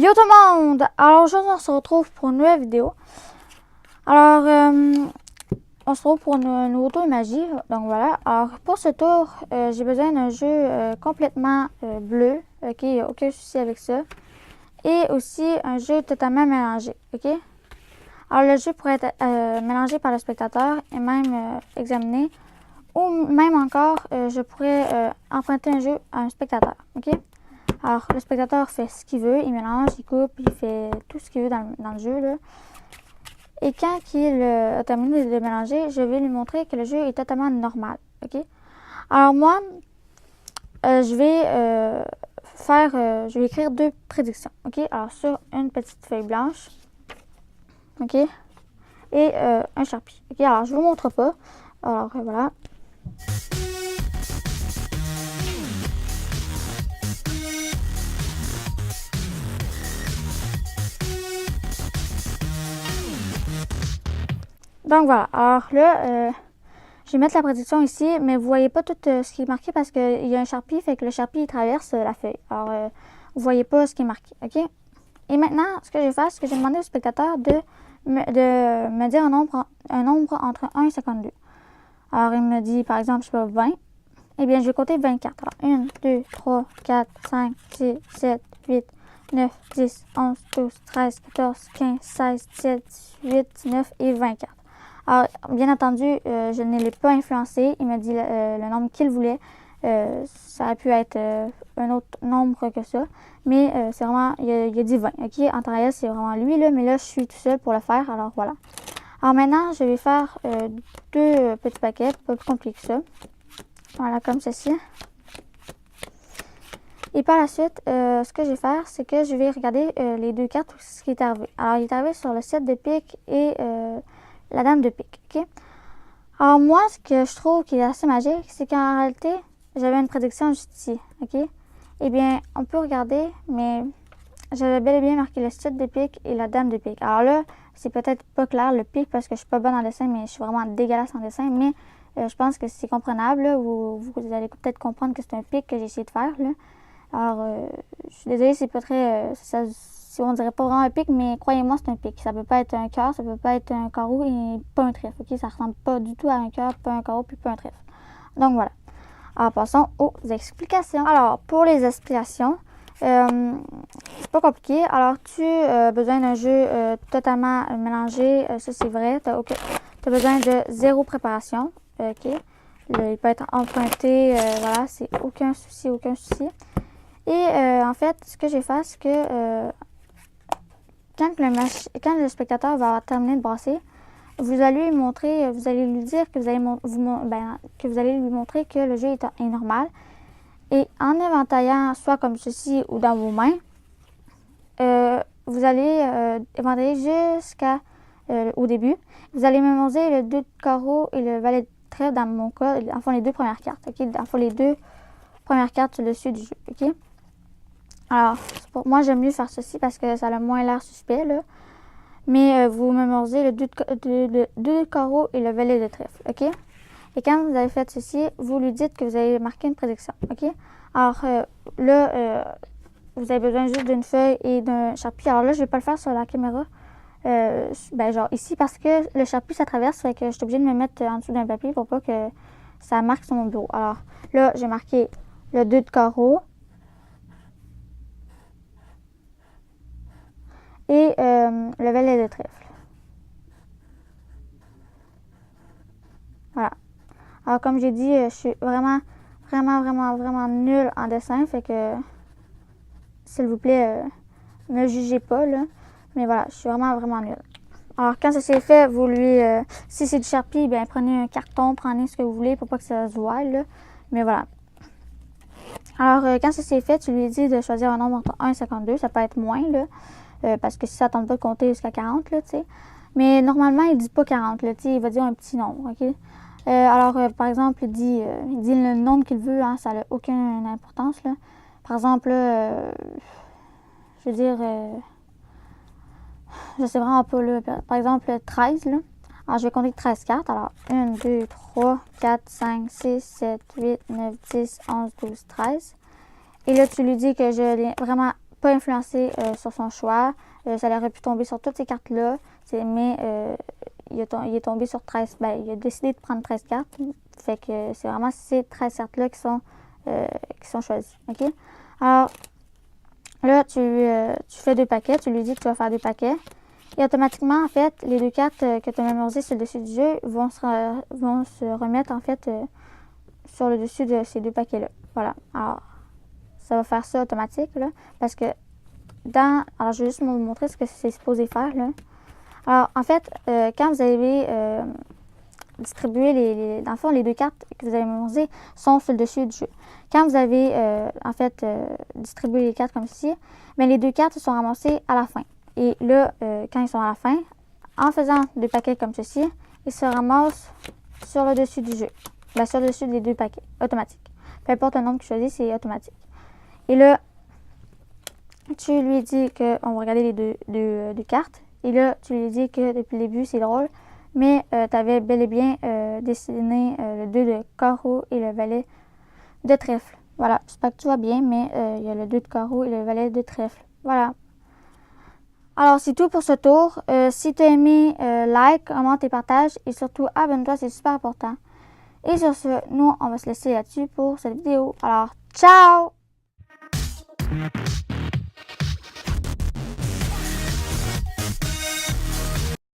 Yo tout le monde! Alors aujourd'hui on se retrouve pour une nouvelle vidéo. Alors on se retrouve pour un nouveau tour de magie. Donc voilà. Alors pour ce tour, j'ai besoin d'un jeu complètement bleu. Ok, il n'y a aucun souci avec ça. Et aussi un jeu totalement mélangé. Ok? Alors le jeu pourrait être mélangé par le spectateur et même examiné. Ou même encore, je pourrais emprunter un jeu à un spectateur. Ok? Alors, le spectateur fait ce qu'il veut, il mélange, il coupe, il fait tout ce qu'il veut dans le jeu, là. Et quand il a terminé de mélanger, je vais lui montrer que le jeu est totalement normal, ok? Alors moi, je vais écrire deux prédictions, ok? Alors, sur une petite feuille blanche, ok? Et un Sharpie, ok? Alors, je vous montre pas. Alors, voilà. Donc voilà, alors là, je vais mettre la prédiction ici, mais vous voyez pas tout ce qui est marqué parce qu'il y a un Sharpie, fait que le Sharpie il traverse la feuille. Alors, vous voyez pas ce qui est marqué, ok? Et maintenant, ce que je vais faire, c'est que je vais demander au spectateur de me dire un nombre entre 1 et 52. Alors, il me dit, par exemple, je sais pas, 20. Eh bien, je vais compter 24. Alors, 1, 2, 3, 4, 5, 6, 7, 8, 9, 10, 11, 12, 13, 14, 15, 16, 17, 18, 19 et 24. Alors, bien entendu, je ne l'ai pas influencé. Il m'a dit le nombre qu'il voulait. Ça aurait pu être un autre nombre que ça. Mais c'est vraiment, il a dit 20. OK? En temps réel, c'est vraiment lui, là. Mais là, je suis tout seul pour le faire. Alors, voilà. Alors, maintenant, je vais faire deux petits paquets. Pas plus compliqué que ça. Voilà, comme ceci. Et par la suite, ce que je vais faire, c'est que je vais regarder les deux cartes, ce qui est arrivé. Alors, il est arrivé sur le 7 de pique et la dame de pique, ok? Alors, moi, ce que je trouve qui est assez magique, c'est qu'en réalité, j'avais une prédiction juste ici, ok? Eh bien, on peut regarder, mais j'avais bel et bien marqué le 7 de pique et la dame de pique. Alors là, c'est peut-être pas clair le pique parce que je suis pas bonne en dessin, mais je suis vraiment dégueulasse en dessin, mais je pense que c'est comprenable, là, vous allez peut-être comprendre que c'est un pique que j'ai essayé de faire, là. Alors, je suis désolée, c'est pas très... si on dirait pas vraiment un pic, mais croyez-moi, c'est un pic. Ça peut pas être un cœur, ça peut pas être un carreau et pas un trèfle, ok? Ça ressemble pas du tout à un cœur, pas un carreau, puis pas un trèfle. Donc, voilà. Alors, passons aux explications. Alors, pour les explications, c'est pas compliqué. Alors, tu as besoin d'un jeu totalement mélangé, ça c'est vrai. Tu as besoin de zéro préparation, ok? Il peut être emprunté, voilà, c'est aucun souci, aucun souci. Et en fait, ce que j'ai fait, c'est que quand le spectateur va terminer de brasser, vous allez lui montrer, vous allez lui dire que vous allez lui montrer que le jeu est normal. Et en éventaillant soit comme ceci ou dans vos mains, vous allez éventailler jusqu'à au début. Vous allez mémoriser le 2 de carreau et le valet de trèfle dans mon cas, enfin les deux premières cartes, ok? Enfin les deux premières cartes sur le dessus du jeu, ok? Alors, pour moi, j'aime mieux faire ceci parce que ça a moins l'air suspect, là. Mais vous mémorisez le 2 de carreau et le valet de trèfle, ok? Et quand vous avez fait ceci, vous lui dites que vous avez marqué une prédiction, ok? Alors, là, vous avez besoin juste d'une feuille et d'un Sharpie. Alors là, je vais pas le faire sur la caméra, genre ici, parce que le Sharpie, ça traverse, fait que je suis obligée de me mettre en dessous d'un papier pour pas que ça marque sur mon bureau. Alors, là, j'ai marqué le 2 de carreau. Et le valet de trèfle. Voilà. Alors, comme j'ai dit, je suis vraiment nulle en dessin. Fait que, s'il vous plaît, ne jugez pas, là. Mais voilà, je suis vraiment nulle. Alors, quand ça s'est fait, vous lui... si c'est du Sharpie, bien, prenez un carton, prenez ce que vous voulez pour pas que ça se voie, là. Mais voilà. Alors, quand ça s'est fait, tu lui dis de choisir un nombre entre 1 et 52. Ça peut être moins, là. Parce que si ça ne tente pas de compter jusqu'à 40, là, tu sais. Mais normalement, il ne dit pas 40, là, tu sais, il va dire un petit nombre, ok? Alors, par exemple, il dit le nombre qu'il veut, hein, ça n'a aucune importance, là. Par exemple, je veux dire, je sais vraiment pas, là. Par exemple, 13, là. Alors, je vais compter 13 cartes. Alors, 1, 2, 3, 4, 5, 6, 7, 8, 9, 10, 11, 12, 13. Et là, tu lui dis que je n'ai vraiment pas influencé sur son choix. Ça aurait pu tomber sur toutes ces cartes-là, mais il est tombé sur 13. Ben, il a décidé de prendre 13 cartes. Fait que c'est vraiment ces 13 cartes-là qui sont choisies. OK? Alors, là, tu fais 2 paquets. Tu lui dis que tu vas faire 2 paquets. Et automatiquement, en fait, les 2 cartes que tu as mémorisées sur le dessus du jeu vont se remettre, en fait, sur le dessus de ces 2 paquets-là. Voilà. Alors, ça va faire ça automatique, là, parce que alors, je vais juste vous montrer ce que c'est supposé faire, là. Alors, en fait, quand vous avez distribué dans le fond, les 2 cartes que vous avez mémorisées sont sur le dessus du jeu. Quand vous avez, distribué les cartes comme ceci, bien, les 2 cartes sont ramassées à la fin. Et là, quand ils sont à la fin, en faisant 2 paquets comme ceci, ils se ramassent sur le dessus du jeu. Bien, sur le dessus des 2 paquets, automatique. Peu importe le nombre que tu choisis, c'est automatique. Et là, tu lui dis qu'on va regarder les deux cartes. Et là, tu lui dis que depuis le début, c'est drôle, mais tu avais bel et bien dessiné le 2 de carreau et le valet de trèfle. Voilà, j'espère que tu vois bien, mais il y a le 2 de carreau et le valet de trèfle. Voilà. Alors, c'est tout pour ce tour. Si tu as aimé, like, commente et partage. Et surtout, abonne-toi, c'est super important. Et sur ce, nous, on va se laisser là-dessus pour cette vidéo. Alors, ciao!